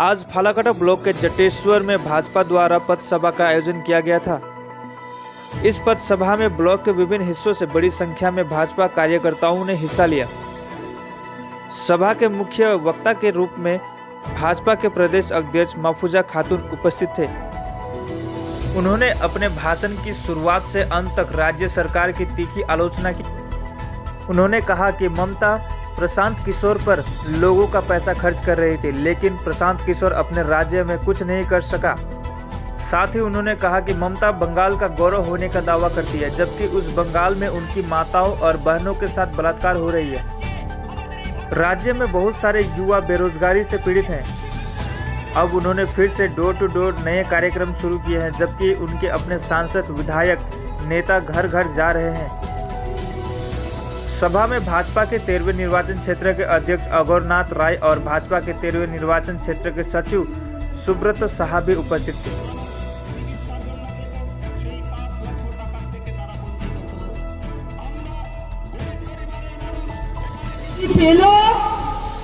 आज फालाकाटा ब्लॉक के जटेश्वर में भाजपा द्वारा पथ सभा का आयोजन किया गया था। इस पथ सभा में ब्लॉक के विभिन्न हिस्सों से बड़ी संख्या में भाजपा कार्यकर्ताओं ने हिस्सा लिया। सभा के मुख्य वक्ता के रूप में भाजपा के प्रदेश अध्यक्ष महफूजा खातून उपस्थित थे। उन्होंने अपने भाषण की शुरुआत से अंत तक राज्य सरकार की तीखी आलोचना की। उन्होंने कहा कि ममता प्रशांत किशोर पर लोगों का पैसा खर्च कर रही थी, लेकिन प्रशांत किशोर अपने राज्य में कुछ नहीं कर सका। साथ ही उन्होंने कहा कि ममता बंगाल का गौरव होने का दावा करती है, जबकि उस बंगाल में उनकी माताओं और बहनों के साथ बलात्कार हो रही है। राज्य में बहुत सारे युवा बेरोजगारी से पीड़ित हैं। अब उन्होंने फिर से डोर टू डोर नए कार्यक्रम शुरू किए हैं, जबकि उनके अपने सांसद, विधायक, नेता घर घर जा रहे हैं। सभा में भाजपा के 13वें निर्वाचन क्षेत्र के अध्यक्ष अघोरनाथ राय और भाजपा के 13वें निर्वाचन क्षेत्र के सचिव सुब्रत साहा भी उपस्थित थे।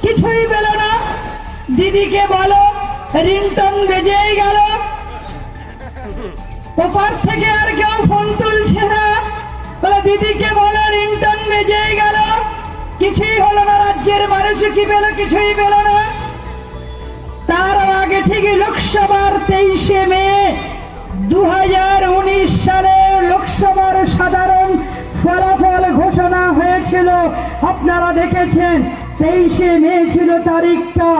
কিছুই পেল না, দিদিকে বলো রিংটন বেজেই গেল, ওপার থেকে আর কেউ ফোন তুলছে না, বলে দিদিকে বলো রিংটন বেজেই গেল, কিছুই হলো না। রাজ্যের মানুষ কি পেল? কিছুই পেল না। তার আগে ঠিক লোকসভার 23শে মে 2019 সালে লোকসভার সাধারণ ফলাফল ঘোষণা হয়েছিল। আপনারা দেখেছেন 23শে মে ছিল তারিখটা।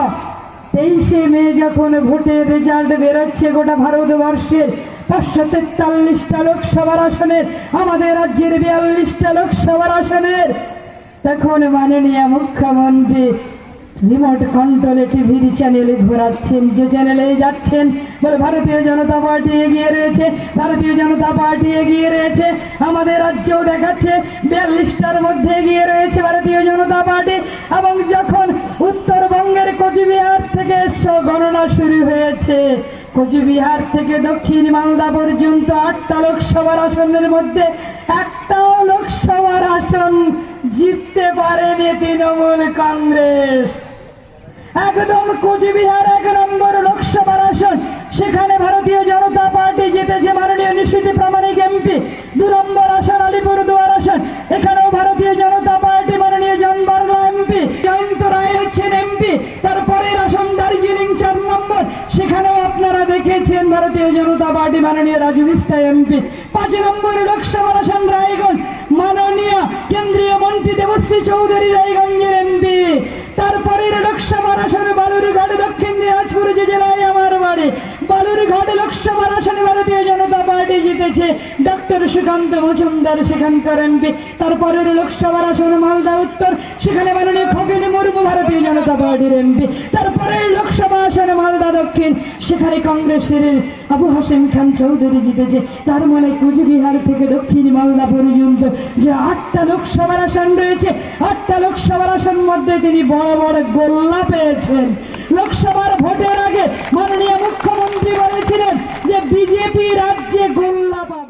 23শে মে যখন ভোটের রেজাল্ট বেরোচ্ছে গোটা ভারতবর্ষের 543টা লোকসভার আসনের, আমাদের রাজ্যের 42টা লোকসভার আসনের, তখন মাননীয় মুখ্যমন্ত্রী রিমোট কন্ট্রোলে টিভির চ্যানেলে ঘোরাচ্ছেন, যে চ্যানেলে যাচ্ছেন বলে ভারতীয় জনতা পার্টি এগিয়ে রয়েছে, ভারতীয় জনতা পার্টি এগিয়ে রয়েছে। আমাদের রাজ্যেও দেখাচ্ছে 42টার মধ্যে এগিয়ে রয়েছে ভারতীয় জনতা পার্টি। এবং যখন উত্তরবঙ্গের কোচবিহার থেকে গণনা শুরু হয়েছে, কোচবিহার থেকে দক্ষিণ মালদা পর্যন্ত 8টা লোকসভার আসনের মধ্যে একটাও লোকসভার আসন জিততে পারেনি তৃণমূল কংগ্রেস। একদম কোচবিহার 1 নম্বর লোকসভার আসন, সেখানে ভারতীয় জনতা পার্টি জিতেছে মাননীয় নিশীথী প্রামাণিক এমপি। 2 নম্বর আসন আলিপুরদুয়ার আসন, এখানেও ভারতীয় জনতা পার্টি মাননীয় জন বার্লা এমপি, জয়ন্ত রায় হচ্ছেন এমপি। তারপরের আসন দার্জিলিং 4 নম্বর, সেখানেও আপনারা দেখেছেন ভারতীয় জনতা পার্টি মাননীয় রাজু বিস্তা এমপি। 5 নম্বর লোকসভার আসন রায়গঞ্জ, মাননীয় কেন্দ্রীয় মন্ত্রী দেবশ্রী চৌধুরী রায়গঞ্জের এমপি। তারপরের লোকসভার আসনে বালুরঘাট, দক্ষিণ দিনাজপুর যে জেলায় আমার বাড়ি, বালুরঘাট লোকসভার আসনে ভারতীয় জনতা পার্টি জিতেছে ডক্টর সুকান্ত মজুমদার সেখানকার এমপি। তারপরের লোকসভার আসন মালদা উত্তর, সেখানে মাননীয় খগেনী মুর্মু ভারতীয় জনতা পার্টির এমপি। তারপরে লোকসভা আসনে মালদা দক্ষিণ, সেখানে কংগ্রেসের আবু হাসেম খান চৌধুরী জিতেছে। তার মানে কোচবিহার থেকে দক্ষিণ মালদা পর্যন্ত যে 8টা লোকসভার আসন রয়েছে, 8টা লোকসভার আসন মধ্যে তিনি বড় বড় গোল্লা পেয়েছেন। লোকসভার ভোটের আগে মাননীয় মুখ্যমন্ত্রী বলেছিলেন যে বিজেপি রাজ্যে গোল্লা পাবে।